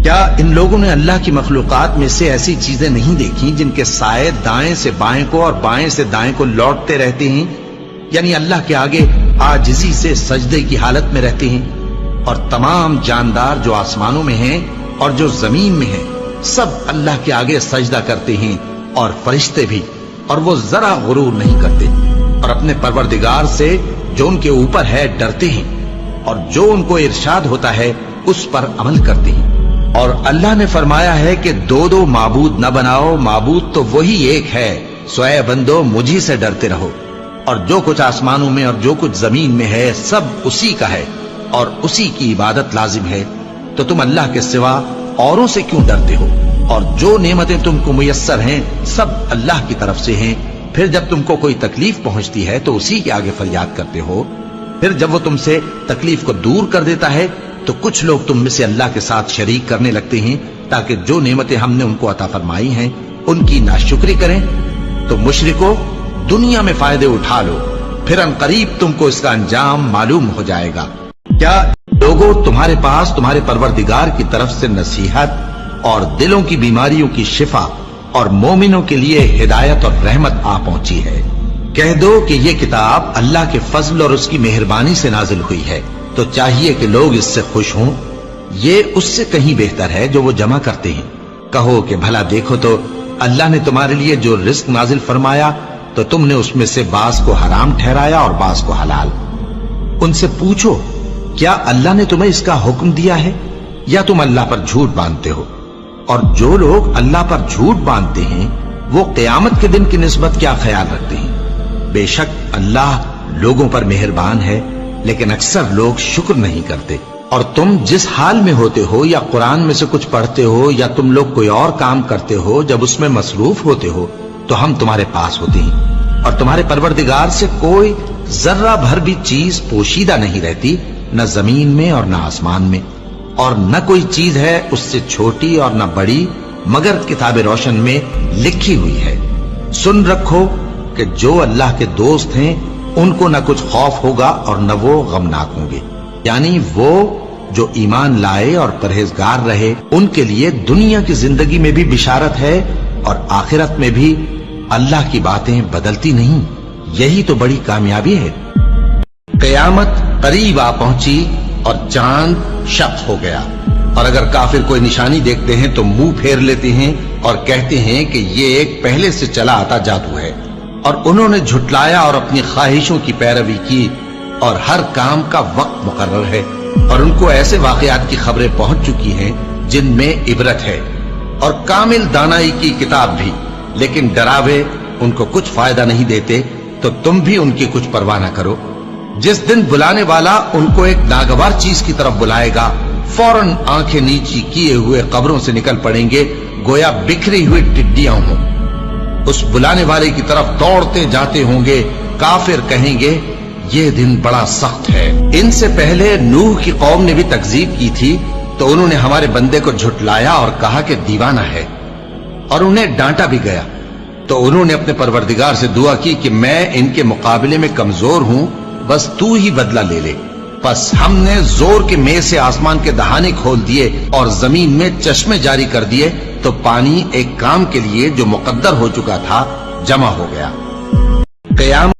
کیا ان لوگوں نے اللہ کی مخلوقات میں سے ایسی چیزیں نہیں دیکھی جن کے سائے دائیں سے بائیں کو اور بائیں سے دائیں کو لوٹتے رہتے ہیں، یعنی اللہ کے آگے عاجزی سے سجدے کی حالت میں رہتے ہیں؟ اور تمام جاندار جو آسمانوں میں ہیں اور جو زمین میں ہیں سب اللہ کے آگے سجدہ کرتے ہیں، اور فرشتے بھی، اور وہ ذرا غرور نہیں کرتے، اور اپنے پروردگار سے جو ان کے اوپر ہے ڈرتے ہیں، اور جو ان کو ارشاد ہوتا ہے اس پر عمل کرتے ہیں۔ اور اللہ نے فرمایا ہے کہ دو دو معبود نہ بناؤ، معبود تو وہی ایک ہے، سو اے بندو مجھی سے ڈرتے رہو۔ اور جو کچھ آسمانوں میں اور جو کچھ زمین میں ہے سب اسی کا ہے، اور اسی کی عبادت لازم ہے، تو تم اللہ کے سوا اوروں سے کیوں ڈرتے ہو؟ اور جو نعمتیں تم کو میسر ہیں سب اللہ کی طرف سے ہیں۔ پھر جب تم کو کوئی تکلیف پہنچتی ہے تو اسی کے آگے فریاد کرتے ہو، پھر جب وہ تم سے تکلیف کو دور کر دیتا ہے تو کچھ لوگ تم میں سے اللہ کے ساتھ شریک کرنے لگتے ہیں تاکہ جو نعمتیں ہم نے ان کو عطا فرمائی ہیں ان کی ناشکری کریں۔ تو مشرکو، دنیا میں فائدے اٹھا لو، پھر ان قریب تم کو اس کا انجام معلوم ہو جائے گا۔ کیا لوگوں تمہارے پاس تمہارے پروردگار کی طرف سے نصیحت اور دلوں کی بیماریوں کی شفا اور مومنوں کے لیے ہدایت اور رحمت آ پہنچی ہے؟ کہہ دو کہ یہ کتاب اللہ کے فضل اور اس کی مہربانی سے نازل ہوئی ہے، تو چاہیے کہ لوگ اس سے خوش ہوں۔ یہ اس سے کہیں بہتر ہے جو وہ جمع کرتے ہیں۔ کہو کہ بھلا دیکھو تو اللہ نے تمہارے لیے جو رزق نازل فرمایا تو تم نے اس میں سے بعض کو حرام ٹھہرایا اور بعض کو حلال۔ ان سے پوچھو کیا اللہ نے تمہیں اس کا حکم دیا ہے یا تم اللہ پر جھوٹ باندھتے ہو؟ اور جو لوگ اللہ پر جھوٹ باندھتے ہیں وہ قیامت کے دن کی نسبت کیا خیال رکھتے ہیں؟ بے شک اللہ لوگوں پر مہربان ہے، لیکن اکثر لوگ شکر نہیں کرتے۔ اور تم جس حال میں ہوتے ہو یا قرآن میں سے کچھ پڑھتے ہو یا تم لوگ کوئی اور کام کرتے ہو، جب اس میں مصروف ہوتے ہو تو ہم تمہارے پاس ہوتے ہیں، اور تمہارے پروردگار سے کوئی ذرہ بھر بھی چیز پوشیدہ نہیں رہتی، نہ زمین میں اور نہ آسمان میں، اور نہ کوئی چیز ہے اس سے چھوٹی اور نہ بڑی مگر کتاب روشن میں لکھی ہوئی ہے۔ سن رکھو کہ جو اللہ کے دوست ہیں ان کو نہ کچھ خوف ہوگا اور نہ وہ غمناک ہوں گے، یعنی وہ جو ایمان لائے اور پرہیزگار رہے ان کے لیے دنیا کی زندگی میں بھی بشارت ہے اور آخرت میں بھی۔ اللہ کی باتیں بدلتی نہیں، یہی تو بڑی کامیابی ہے۔ قیامت قریب آ پہنچی اور چاند شق ہو گیا، اور اگر کافر کوئی نشانی دیکھتے ہیں تو منہ پھیر لیتے ہیں اور کہتے ہیں کہ یہ ایک پہلے سے چلا آتا جادو ہے، اور انہوں نے جھٹلایا اور اپنی خواہشوں کی پیروی کی، اور ہر کام کا وقت مقرر ہے، اور ان کو ایسے واقعات کی خبریں پہنچ چکی ہیں جن میں عبرت ہے، اور کامل دانائی کی کتاب بھی، لیکن ڈراوے ان کو کچھ فائدہ نہیں دیتے، تو تم بھی ان کی کچھ پرواہ نہ کرو۔ جس دن بلانے والا ان کو ایک ناگوار چیز کی طرف بلائے گا، فوراً آنکھیں نیچی کیے ہوئے قبروں سے نکل پڑیں گے گویا بکھری ہوئی ٹڈیاں ہوں۔ اس بلانے والے کی طرف دوڑتے جاتے ہوں گے، کافر کہیں گے یہ دن بڑا سخت ہے۔ ان سے پہلے نوح کی قوم نے بھی تکذیب کی تھی، تو انہوں نے ہمارے بندے کو جھٹلایا اور کہا کہ دیوانہ ہے، اور انہیں ڈانٹا بھی گیا۔ تو انہوں نے اپنے پروردگار سے دعا کی کہ میں ان کے مقابلے میں کمزور ہوں، بس تو ہی بدلہ لے لے۔ پس ہم نے زور کے میں سے آسمان کے دہانے کھول دیے اور زمین میں چشمے جاری کر دیے، تو پانی ایک کام کے لیے جو مقدر ہو چکا تھا جمع ہو گیا۔ قیامت